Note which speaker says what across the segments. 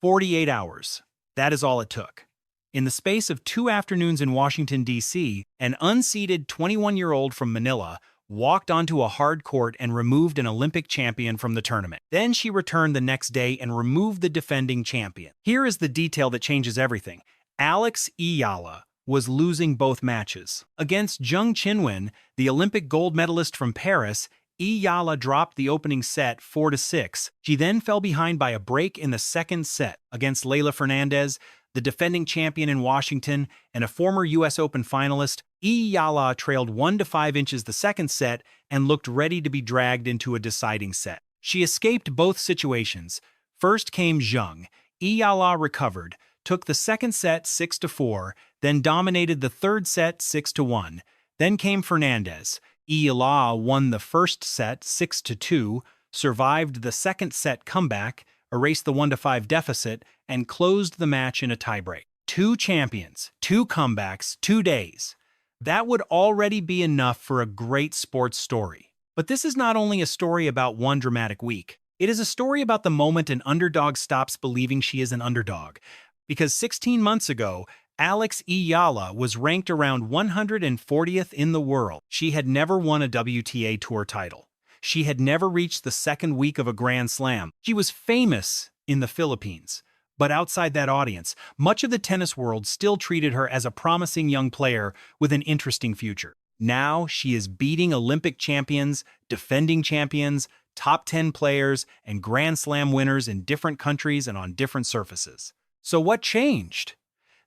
Speaker 1: 48 hours. That is all it took. In the space of 2 afternoons in Washington, D.C., an unseeded 21-year-old from Manila walked onto a hard court and removed an Olympic champion from the tournament. Then she returned the next day and removed the defending champion. Here is the detail that changes everything. Alex Eala was losing both matches. Against Zheng Qinwen, the Olympic gold medalist from Paris, Eala dropped the opening set 4-6. She then fell behind by a break in the second set. Against Leylah Fernandez, the defending champion in Washington and a former U.S. Open finalist, Eala trailed 1 to 5 inches the second set and looked ready to be dragged into a deciding set. She escaped both situations. First came Zheng. Eala recovered, took the second set 6-4, then dominated the third set 6-1. Then came Fernandez. Eala won the first set 6-2, survived the second set comeback, erased the 1-5 deficit, and closed the match in a tiebreak. 2 champions, 2 comebacks, 2 days. That would already be enough for a great sports story. But this is not only a story about one dramatic week. It is a story about the moment an underdog stops believing she is an underdog. Because 16 months ago, Alex Eala was ranked around 140th in the world. She had never won a WTA Tour title. She had never reached the second week of a Grand Slam. She was famous in the Philippines. But outside that audience, much of the tennis world still treated her as a promising young player with an interesting future. Now she is beating Olympic champions, defending champions, top 10 players, and Grand Slam winners in different countries and on different surfaces. So what changed?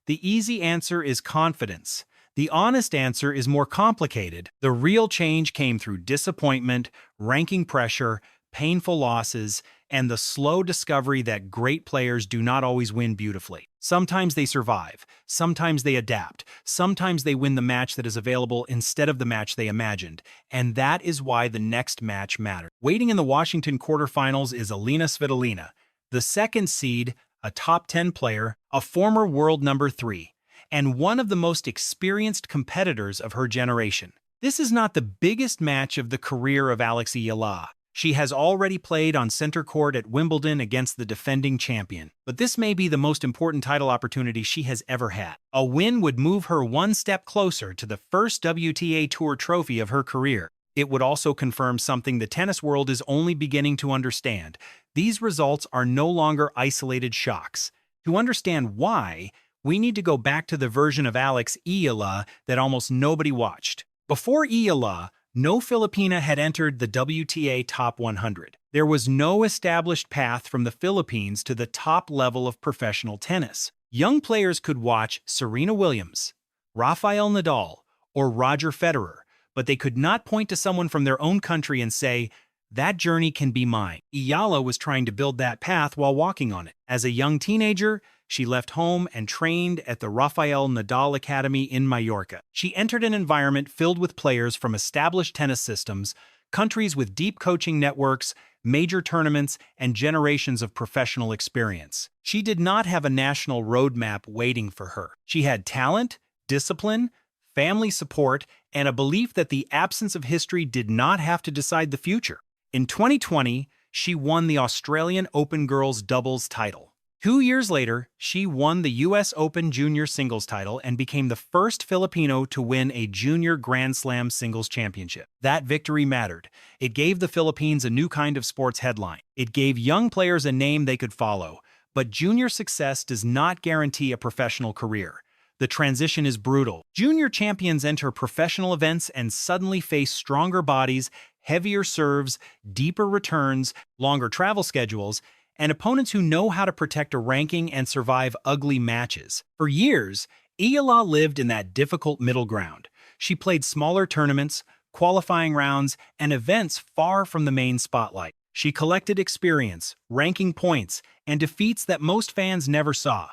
Speaker 1: The easy answer is confidence. The honest answer is more complicated. The real change came through disappointment, ranking pressure, painful losses, and the slow discovery that great players do not always win beautifully. Sometimes they survive, sometimes they adapt, sometimes they win the match that is available instead of the match they imagined, and that is why the next match matters. Waiting in the Washington quarterfinals is Elina Svitolina, the second seed, a top 10 player, a former world number 3, and one of the most experienced competitors of her generation. This is not the biggest match of the career of Alex Eala. She has already played on center court at Wimbledon against the defending champion, but this may be the most important title opportunity she has ever had. A win would move her one step closer to the first WTA Tour trophy of her career. It would also confirm something the tennis world is only beginning to understand. These results are no longer isolated shocks. To understand why, we need to go back to the version of Alex Eala that almost nobody watched. Before Eala, no Filipina had entered the WTA Top 100. There was no established path from the Philippines to the top level of professional tennis. Young players could watch Serena Williams, Rafael Nadal, or Roger Federer, but they could not point to someone from their own country and say, "That journey can be mine." Eala was trying to build that path while walking on it. As a young teenager, she left home and trained at the Rafael Nadal Academy in Mallorca. She entered an environment filled with players from established tennis systems, countries with deep coaching networks, major tournaments, and generations of professional experience. She did not have a national roadmap waiting for her. She had talent, discipline, family support, and a belief that the absence of history did not have to decide the future. In 2020, she won the Australian Open Girls Doubles title. 2 years later, she won the U.S. Open Junior Singles title and became the first Filipino to win a Junior Grand Slam Singles Championship. That victory mattered. It gave the Philippines a new kind of sports headline. It gave young players a name they could follow. But junior success does not guarantee a professional career. The transition is brutal. Junior champions enter professional events and suddenly face stronger bodies, heavier serves, deeper returns, longer travel schedules, and opponents who know how to protect a ranking and survive ugly matches. For years, Eala lived in that difficult middle ground. She played smaller tournaments, qualifying rounds, and events far from the main spotlight. She collected experience, ranking points, and defeats that most fans never saw.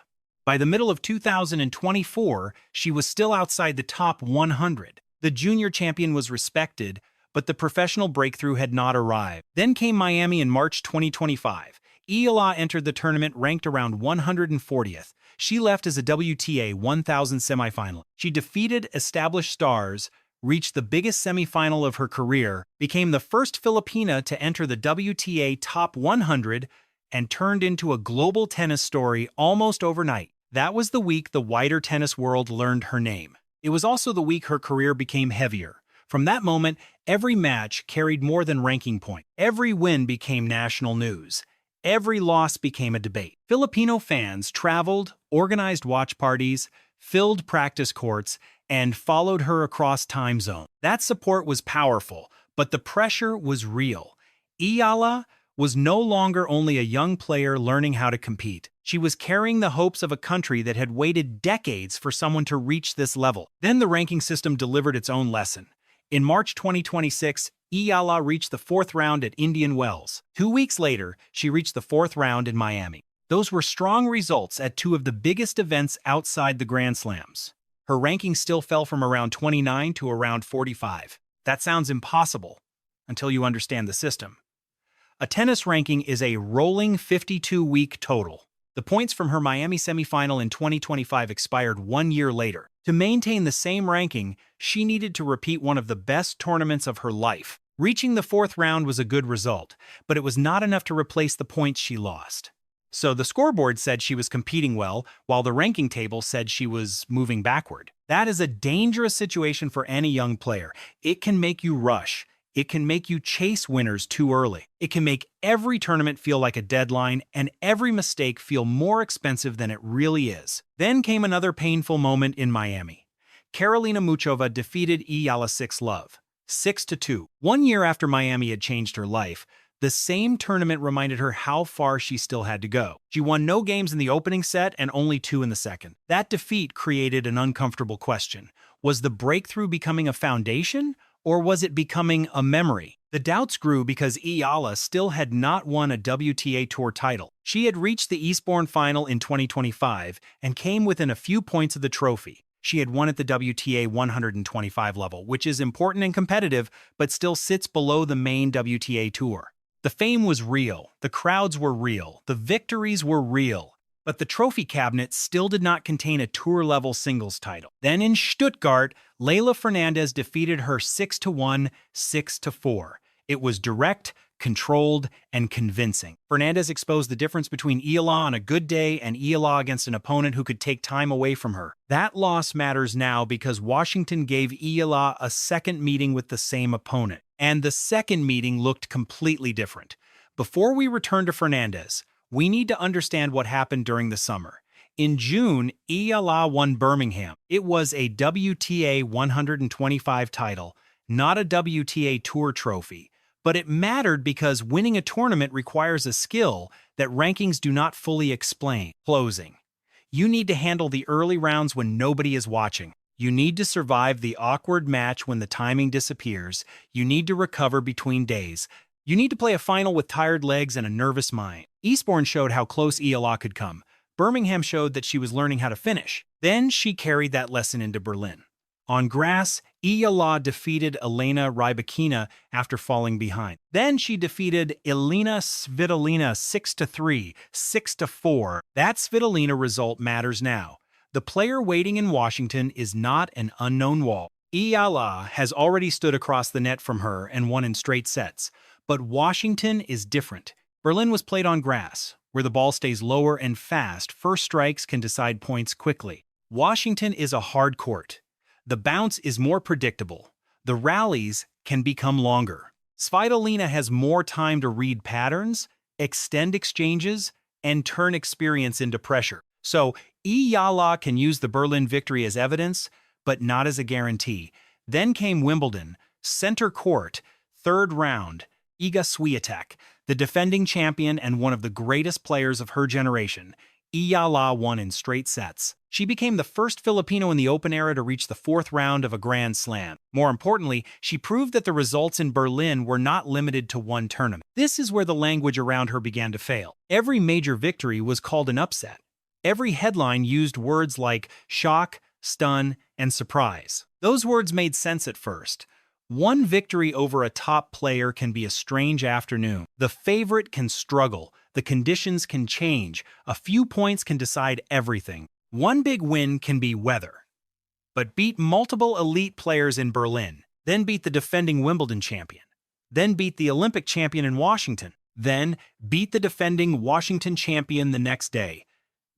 Speaker 1: By the middle of 2024, she was still outside the top 100. The junior champion was respected, but the professional breakthrough had not arrived. Then came Miami in March 2025. Eala entered the tournament ranked around 140th. She left as a WTA 1000 semifinalist. She defeated established stars, reached the biggest semifinal of her career, became the first Filipina to enter the WTA Top 100, and turned into a global tennis story almost overnight. That was the week the wider tennis world learned her name. It was also the week her career became heavier. From that moment, every match carried more than ranking point. Every win became national news. Every loss became a debate. Filipino fans traveled, organized watch parties, filled practice courts, and followed her across time zones. That support was powerful, but the pressure was real. Eala was no longer only a young player learning how to compete. She was carrying the hopes of a country that had waited decades for someone to reach this level. Then the ranking system delivered its own lesson. In March 2026, Eala reached the fourth round at Indian Wells. 2 weeks later, she reached the fourth round in Miami. Those were strong results at two of the biggest events outside the Grand Slams. Her ranking still fell from around 29 to around 45. That sounds impossible until you understand the system. A tennis ranking is a rolling 52-week total. The points from her Miami semifinal in 2025 expired 1 year later. To maintain the same ranking, she needed to repeat one of the best tournaments of her life. Reaching the fourth round was a good result, but it was not enough to replace the points she lost. So the scoreboard said she was competing well, while the ranking table said she was moving backward. That is a dangerous situation for any young player. It can make you rush. It can make you chase winners too early. It can make every tournament feel like a deadline and every mistake feel more expensive than it really is. Then came another painful moment in Miami. Karolina Muchova defeated Eala 6-love, 6-2. 1 year after Miami had changed her life, the same tournament reminded her how far she still had to go. She won no games in the opening set and only 2 in the second. That defeat created an uncomfortable question. Was the breakthrough becoming a foundation? Or was it becoming a memory? The doubts grew because Eala still had not won a WTA Tour title. She had reached the Eastbourne final in 2025 and came within a few points of the trophy. She had won at the WTA 125 level, which is important and competitive, but still sits below the main WTA Tour. The fame was real, the crowds were real, the victories were real. But the trophy cabinet still did not contain a tour-level singles title. Then in Stuttgart, Leylah Fernandez defeated her 6-1, 6-4. It was direct, controlled, and convincing. Fernandez exposed the difference between Eala on a good day and Eala against an opponent who could take time away from her. That loss matters now because Washington gave Eala a second meeting with the same opponent. And the second meeting looked completely different. Before we return to Fernandez, we need to understand what happened during the summer. In June, Eala won Birmingham. It was a WTA 125 title, not a WTA Tour trophy. But it mattered because winning a tournament requires a skill that rankings do not fully explain. Closing. You need to handle the early rounds when nobody is watching. You need to survive the awkward match when the timing disappears. You need to recover between days. You need to play a final with tired legs and a nervous mind. Eastbourne showed how close Eala could come. Birmingham showed that she was learning how to finish. Then she carried that lesson into Berlin. On grass, Eala defeated Elina Svitolina after falling behind. Then she defeated Elina Svitolina 6-3, 6-4. That Svitolina result matters now. The player waiting in Washington is not an unknown wall. Eala has already stood across the net from her and won in straight sets. But Washington is different. Berlin was played on grass, where the ball stays lower and fast. First strikes can decide points quickly. Washington is a hard court. The bounce is more predictable. The rallies can become longer. Svitolina has more time to read patterns, extend exchanges, and turn experience into pressure. So Eala can use the Berlin victory as evidence, but not as a guarantee. Then came Wimbledon, center court, third round. Iga Swiatek, the defending champion and one of the greatest players of her generation, Eala won in straight sets. She became the first Filipino in the Open era to reach the fourth round of a Grand Slam. More importantly, she proved that the results in Berlin were not limited to one tournament. This is where the language around her began to fail. Every major victory was called an upset. Every headline used words like shock, stun, and surprise. Those words made sense at first. One victory over a top player can be a strange afternoon. The favorite can struggle. The conditions can change. A few points can decide everything. One big win can be weather. But beat multiple elite players in Berlin, then beat the defending Wimbledon champion, then beat the Olympic champion in Washington. then beat the defending Washington champion the next day.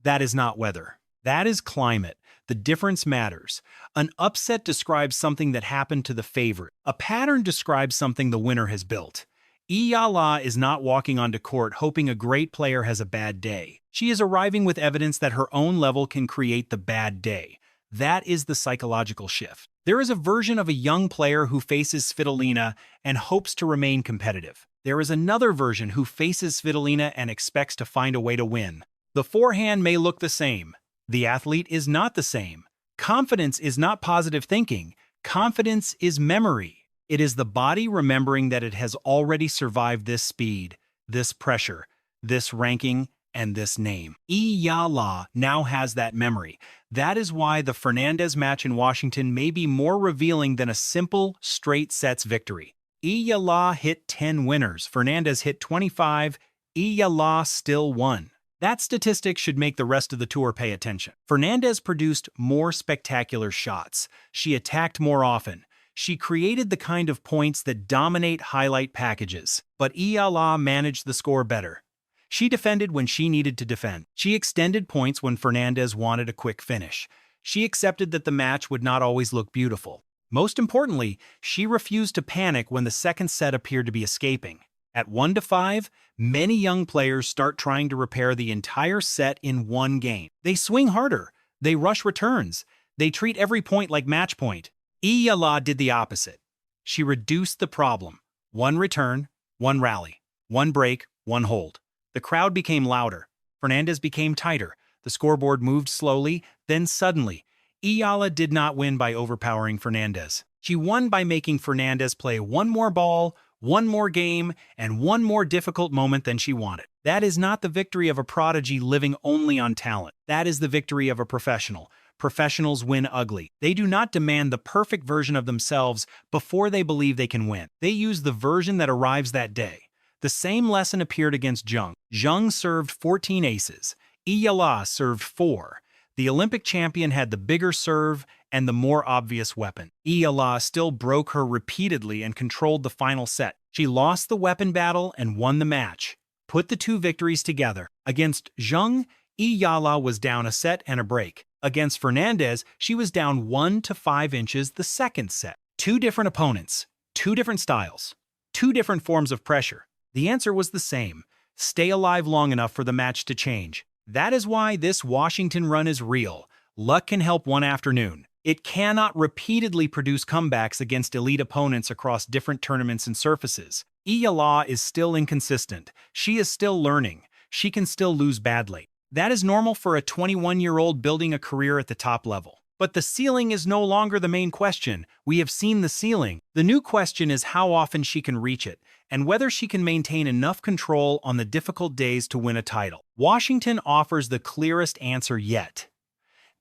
Speaker 1: That is not weather. That is climate. The difference matters. An upset describes something that happened to the favorite. A pattern describes something the winner has built. Eala is not walking onto court hoping a great player has a bad day. She is arriving with evidence that her own level can create the bad day. That is the psychological shift. There is a version of a young player who faces Svitolina and hopes to remain competitive. There is another version who faces Svitolina and expects to find a way to win. The forehand may look the same. The athlete is not the same. Confidence is not positive thinking. Confidence is memory. It is the body remembering that it has already survived this speed, this pressure, this ranking, and this name. Eala now has that memory. That is why the Fernandez match in Washington may be more revealing than a simple, straight sets victory. Eala hit 10 winners. Fernandez hit 25. Eala still won. That statistic should make the rest of the tour pay attention. Fernandez produced more spectacular shots. She attacked more often. She created the kind of points that dominate highlight packages. But Eala managed the score better. She defended when she needed to defend. She extended points when Fernandez wanted a quick finish. She accepted that the match would not always look beautiful. Most importantly, she refused to panic when the second set appeared to be escaping. At 1-5, many young players start trying to repair the entire set in one game. They swing harder. They rush returns. They treat every point like match point. Eala did the opposite. She reduced the problem. One return, one rally, one break, one hold. The crowd became louder. Fernandez became tighter. The scoreboard moved slowly, then suddenly. Eala did not win by overpowering Fernandez. She won by making Fernandez play one more ball, one more game, and one more difficult moment than she wanted. That is not the victory of a prodigy living only on talent. That is the victory of a professional. Professionals win ugly. They do not demand the perfect version of themselves before they believe they can win. They use the version that arrives that day. The same lesson appeared against Zheng. Zheng served 14 aces. Eala served 4. The Olympic champion had the bigger serve and the more obvious weapon. Eala still broke her repeatedly and controlled the final set. She lost the weapon battle and won the match. Put the two victories together. Against Zheng, Eala was down a set and a break. Against Fernandez, she was down 1 to 5 inches the second set. Two different opponents, two different styles, two different forms of pressure. The answer was the same. Stay alive long enough for the match to change. That is why this Washington run is real. Luck can help one afternoon. It cannot repeatedly produce comebacks against elite opponents across different tournaments and surfaces. Eala is still inconsistent. She is still learning. She can still lose badly. That is normal for a 21-year-old building a career at the top level. But the ceiling is no longer the main question. We have seen the ceiling. The new question is how often she can reach it, and whether she can maintain enough control on the difficult days to win a title. Washington offers the clearest answer yet.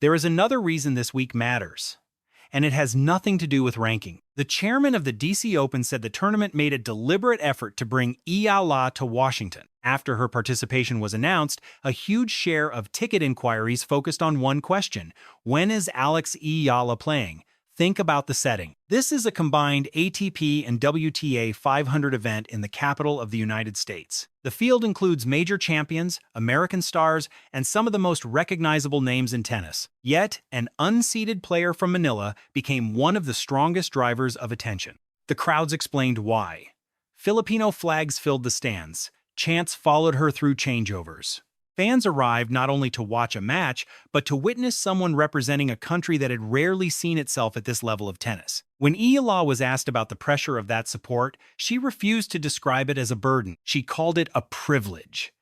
Speaker 1: There is another reason this week matters, and it has nothing to do with ranking. The chairman of the DC Open said the tournament made a deliberate effort to bring Eala to Washington. After her participation was announced, a huge share of ticket inquiries focused on one question: when is Alex Eala playing? Think about the setting. This is a combined ATP and WTA 500 event in the capital of the United States. The field includes major champions, American stars, and some of the most recognizable names in tennis. Yet, an unseeded player from Manila became one of the strongest drivers of attention. The crowds explained why. Filipino flags filled the stands. Chants followed her through changeovers. Fans arrived not only to watch a match, but to witness someone representing a country that had rarely seen itself at this level of tennis. When Eala was asked about the pressure of that support, she refused to describe it as a burden. She called it a privilege.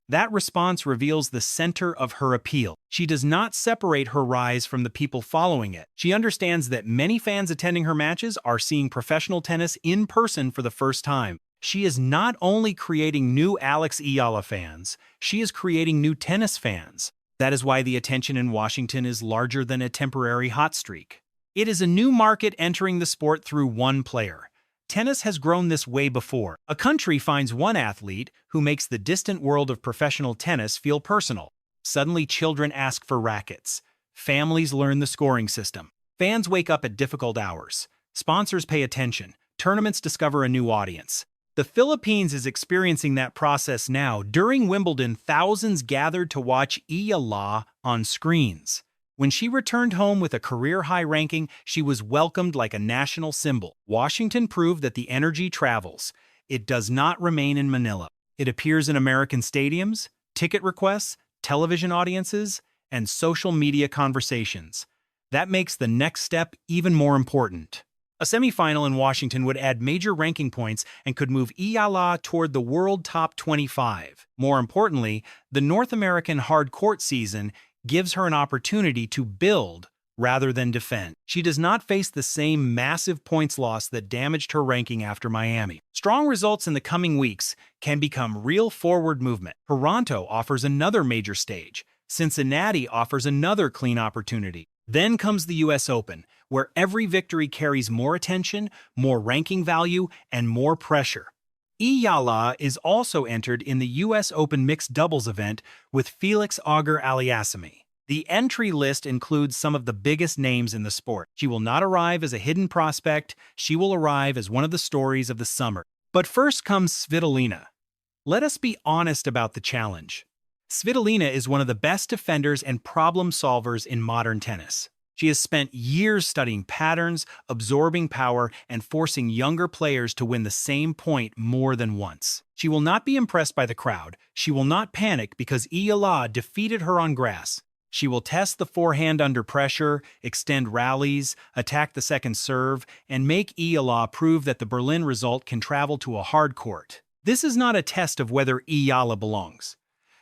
Speaker 1: That response reveals the center of her appeal. She does not separate her rise from the people following it. She understands that many fans attending her matches are seeing professional tennis in person for the first time. She is not only creating new Alex Eala fans, she is creating new tennis fans. That is why the attention in Washington is larger than a temporary hot streak. It is a new market entering the sport through one player. Tennis has grown this way before. A country finds one athlete who makes the distant world of professional tennis feel personal. Suddenly, children ask for rackets. Families learn the scoring system. Fans wake up at difficult hours. Sponsors pay attention. Tournaments discover a new audience. The Philippines is experiencing that process now. During Wimbledon, thousands gathered to watch Eala on screens. When she returned home with a career-high ranking, she was welcomed like a national symbol. Washington proved that the energy travels. It does not remain in Manila. It appears in American stadiums, ticket requests, television audiences, and social media conversations. That makes the next step even more important. A semifinal in Washington would add major ranking points and could move Eala toward the world top 25. More importantly, the North American hard court season gives her an opportunity to build rather than defend. She does not face the same massive points loss that damaged her ranking after Miami. Strong results in the coming weeks can become real forward movement. Toronto offers another major stage. Cincinnati offers another clean opportunity. Then comes the US Open, where every victory carries more attention, more ranking value, and more pressure. Eala is also entered in the US Open mixed doubles event with Felix Auger-Aliassime. The entry list includes some of the biggest names in the sport. She will not arrive as a hidden prospect, she will arrive as one of the stories of the summer. But first comes Svitolina. Let us be honest about the challenge. Svitolina is one of the best defenders and problem solvers in modern tennis. She has spent years studying patterns, absorbing power, and forcing younger players to win the same point more than once. She will not be impressed by the crowd. She will not panic because Eala defeated her on grass. She will test the forehand under pressure, extend rallies, attack the second serve, and make Eala prove that the Berlin result can travel to a hard court. This is not a test of whether Eala belongs.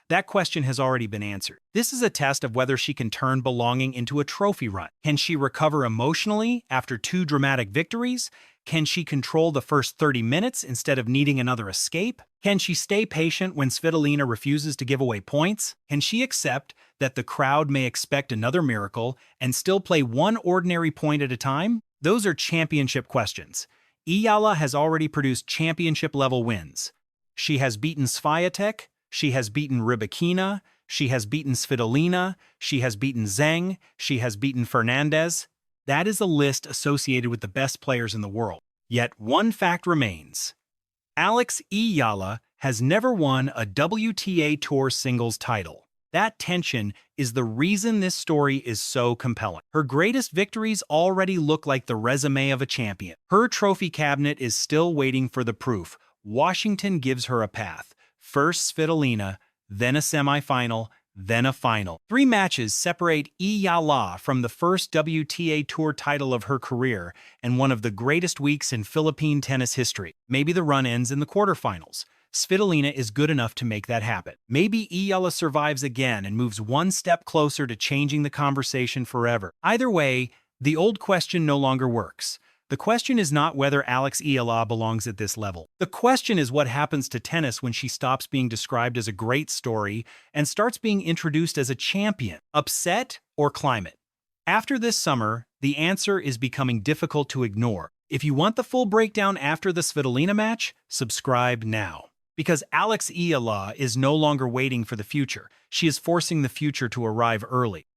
Speaker 1: That question has already been answered. This is a test of whether she can turn belonging into a trophy run. Can she recover emotionally after 2 dramatic victories? Can she control the first 30 minutes instead of needing another escape? Can she stay patient when Svitolina refuses to give away points? Can she accept that the crowd may expect another miracle and still play one ordinary point at a time? Those are championship questions. Eala has already produced championship-level wins. She has beaten Swiatek, she has beaten Rybakina, she has beaten Svitolina, she has beaten Zheng, she has beaten Fernandez. That is a list associated with the best players in the world. Yet one fact remains. Alex Eala has never won a WTA Tour singles title. That tension is the reason this story is so compelling. Her greatest victories already look like the resume of a champion. Her trophy cabinet is still waiting for the proof. Washington gives her a path. First Svitolina, then a semifinal, then a final. 3 matches separate Eala from the first WTA Tour title of her career and one of the greatest weeks in Philippine tennis history. Maybe the run ends in the quarterfinals. Svitolina is good enough to make that happen. Maybe Eala survives again and moves one step closer to changing the conversation forever. Either way, the old question no longer works. The question is not whether Alex Eala belongs at this level. The question is what happens to tennis when she stops being described as a great story and starts being introduced as a champion. Upset or climate? After this summer, the answer is becoming difficult to ignore. If you want the full breakdown after the Svitolina match, subscribe now. Because Alex Eala is no longer waiting for the future. She is forcing the future to arrive early.